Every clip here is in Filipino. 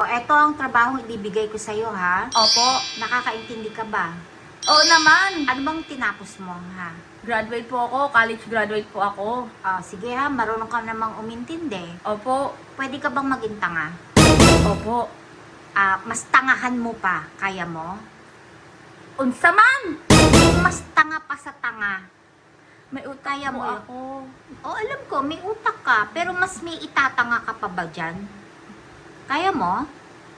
Ito ang trabaho ibibigay ko sa'yo, ha? Opo. Nakakaintindi ka ba? Oo naman. Ano bang tinapos mo, ha? Graduate po ako. College graduate po ako. Sige ha, marunong ka namang umintindi. Opo. Pwede ka bang maging tanga? Opo. Mas tangahan mo pa, kaya mo? Unsa man? Kung mas tanga pa sa tanga, May utang kaya po mo ako. alam ko, may utak ka, pero mas may itatanga ka pa ba dyan? Kaya mo?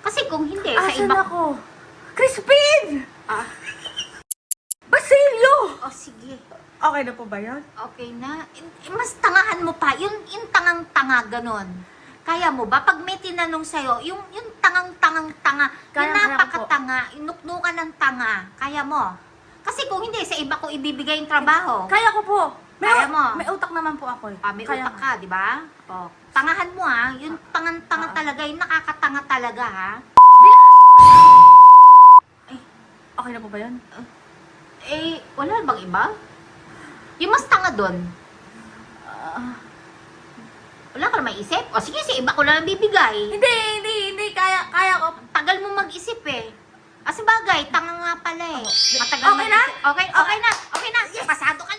Kasi kung hindi, sa Asan iba... ako? Crispin! Ah, Basilio! sige. Okay na po ba yan? Okay na. Mas tangahan mo pa. Yung tangang-tanga, ganon. Kaya mo ba? Pag may tinanong sa'yo, yung tangang-tangang-tanga, yung Kaya ko napakatanga, inuknukan ng tanga, kaya mo? Kasi kung hindi, sa iba ko ibibigay yung trabaho. Kaya ko po. Kaya mo? May utak naman po ako eh. May Kaya utak ka, di ba? Tangahan mo ha. Yung tangang-tanga talaga, yung nakakatanga talaga ha. Okay na po ba yan? Wala bang iba? Yung mas tanga doon. Wala ka na maisip? Sige, sa iba ko lang bibigay. Hindi. Kaya ko. Tagal mo mag-isip eh. Sabagay, tanga nga pala eh. Matagal Okay na? mag-isip. Okay na. Yes. Pasado ka.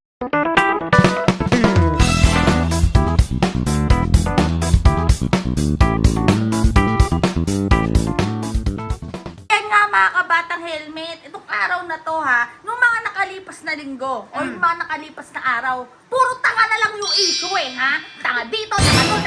Yan nga mga kabatang helmet, itong araw na to ha, nung mga nakalipas na linggo, o yung mga nakalipas na araw, puro tanga na lang yung issue eh, ha? Tanga dito, tanga doon,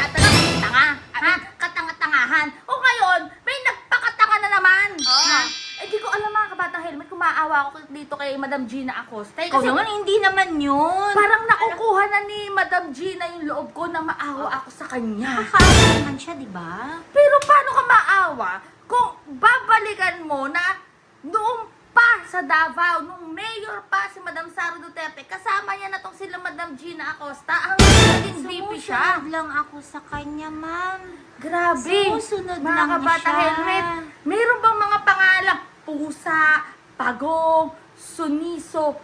tanga, ha? Katanga-tangahan. O ngayon, may nagpakatanga na naman, ha? Di ko alam mga kabatang helmet kung maawa ako dito kay Madam Gina Acosta. Ikaw naman, hindi naman yun. Parang nakukuha na ni Madam Gina yung loob ko na maawa ako sa kanya. Nakakaawa naman siya, di ba? Pero paano ka maawa kung babalikan mo na noong pa sa Davao, nung mayor pa si Madam Sara Duterte, kasama niya na tong sila Madam Gina Acosta, ang naging VP siya. Sumusunod lang ako sa kanya, ma'am. Grabe. Sumusunod Mga lang kabata siya. helmet, mayroon bang mga pangalang pusa, pagong, suniso,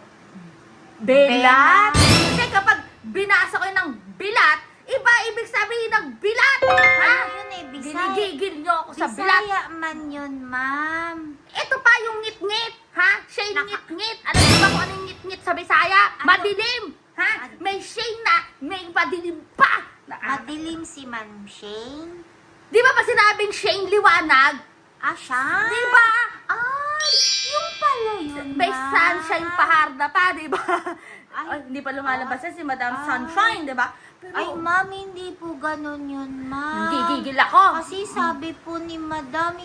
belat? Kasi kapag binasa ko yun ng bilat, iba ibig sabihin ng bilat. Ha? Ano yun eh, Ginigigil niyo ako sa bilat. Bisaya man yun, ma'am. Ito pa yung ngit-ngit, ha? Siya yung ngit-ngit. Alam niyo ba kung ano yung ngit-ngit sa Bisaya? Ano? Madilim, ha? May shade na, may madilim pa. Madilim si Ma'am Shane. Di ba pa sinabing Shane liwanag? Siya? Di ba? Ay, yung pala yun, May ma'am. sunshine paharda pa, di ba? Ay, Hindi pa lumalabas yan si Madam Sunshine, di ba? Pero, Ay, ma'am, hindi po ganun yun, ma'am. gigigil ako. Kasi sabi po ni Madam,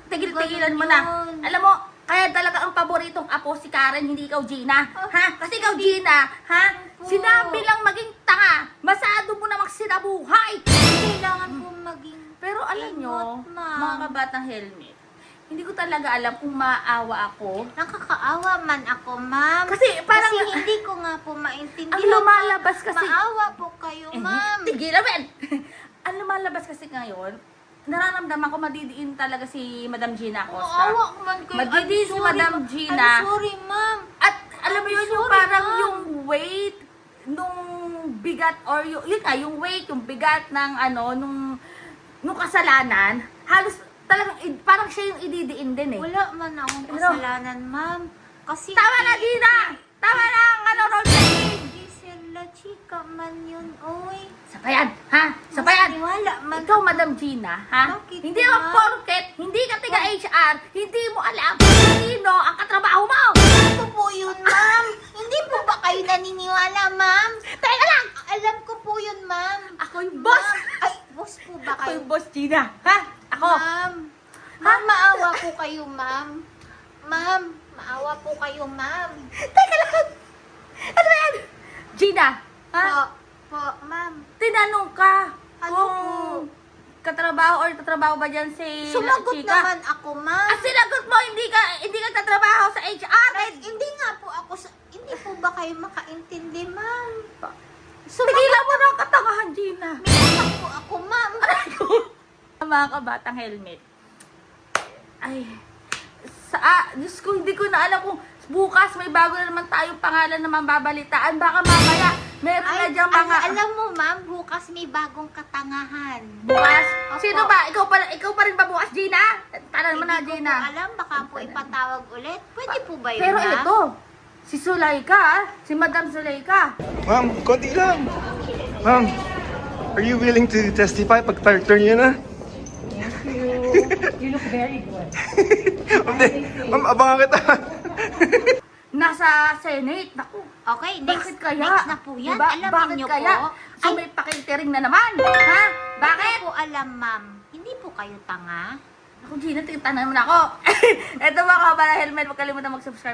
Tigil-tigilan mo na. Alam mo, kaya talaga ang paboritong apo si Karen, hindi ikaw Gina. Ha? Kasi ikaw Gina, ha? Sinabi lang maging tanga. Masado mo namang sinabuhay. Kailangan po maging Pero alam nyo, ingot, ma'am. mga kabatang helmet, hindi ko talaga alam kung maawa ako. Nakakaawa man ako, ma'am. Kasi parang... Kasi hindi ko nga po maintindihan. ang lumalabas kasi... Maawa po kayo, ma'am. Tigilan mo yan! Ang lumalabas kasi ngayon, nararamdaman ko madidiin talaga si Madam Gina Acosta. Maawa ko man kayo. Madidiin si Madam Gina. I'm sorry, ma'am. At alam mo yun, yung Sorry, parang ma'am. yung weight nung bigat or yung weight, yung bigat ng nung kasalanan, halos talagang parang siya yung ididiin din eh. Wala man akong Ano? kasalanan, ma'am. Kasi... Tama na, Gina! Tama na ang role playing! Gisela, chika man yun, oy. Sapayan, ha? Sapayan! Wala man. Ikaw, Madam Gina, ha? Bakit, Hindi ma'am? mo porket, hindi ka tiga HR, hindi mo alam kung sino ang katrabaho mo! Alam ko po yun, ma'am. Hindi po ba kayo naniniwala, ma'am? Teka lang! Alam ko po yun, ma'am. Ako yung boss! Ma'am, ay, boss po ba Ako kayo? yung boss, Gina, ha? Ako! Ma'am. Ma'am, maawa po kayo, ma'am. Ma'am, maawa po kayo, ma'am. Teka lang! Ano ba yan? Gina, ha? Po, ma'am. Tinanong ka Ano kung po? katrabaho or tatrabaho ba dyan si Sumagot chika? naman ako, ma'am. Ah, sinagot mo, hindi ka tatrabaho sa HR. Kahit hindi nga po ako hindi po ba kayo makaintindi, ma'am? Tigilan mo na ang katangahan, Gina. May utak po ako, ma'am. Mga kabatang helmet. Ay, Diyos ko, hindi ko na alam kung bukas may bago na naman tayong pangalan na mambabalitaan. Baka mamaya Meron na Ay, dyan mga... alam mo, ma'am, bukas may bagong katangahan. Bukas? Opo. Sino ba? Ikaw pa rin ba bukas, Gina? Tanong mo na, Hindi ko Gina. po alam, baka po ipatawag ulit. Pwede po ba yun, Pero ma'am? ito, si Sulaika, si Madam Sulaika. Ma'am, konti lang. Ma'am, are you willing to testify pag turn yun na? You look very good. Ma'am, abangan kita. Nasa Senate. Naku, Okay, bakit kaya? next na po yan. Diba? Alamin Bakit niyo kaya? po. So may pakitering na naman. Ha? Bakit? Hindi po alam, ma'am. Hindi po kayo tanga. Ako, Gina, tingnan mo na ako. Ito mga kabala helmet, huwag kalimutan mag-subscribe,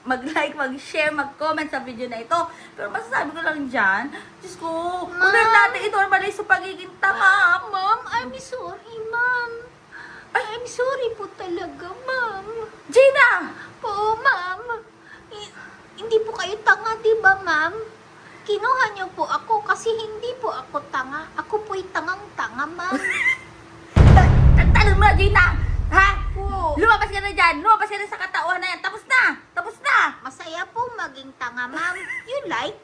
mag-like, mag-share, mag-comment sa video na ito. Pero masasabi ko lang dyan, Diyos ko, Ma'am. huwag natin i-normalize sa pagiging tanga. Ma'am, I'm sorry, ma'am. I'm sorry po talaga, ma'am. Gina! Po, ma'am. Hindi po kayo tanga, di ba, ma'am? Kinuha niyo po ako kasi hindi po ako tanga. Ako po'y tangang-tanga, ma'am. Tanong mo na, Gina! Ha? Po. Lumabas ka na dyan! Lumabas ka na sa katauhan na yan! Tapos na! Tapos na! Masaya po maging tanga, ma'am. You like?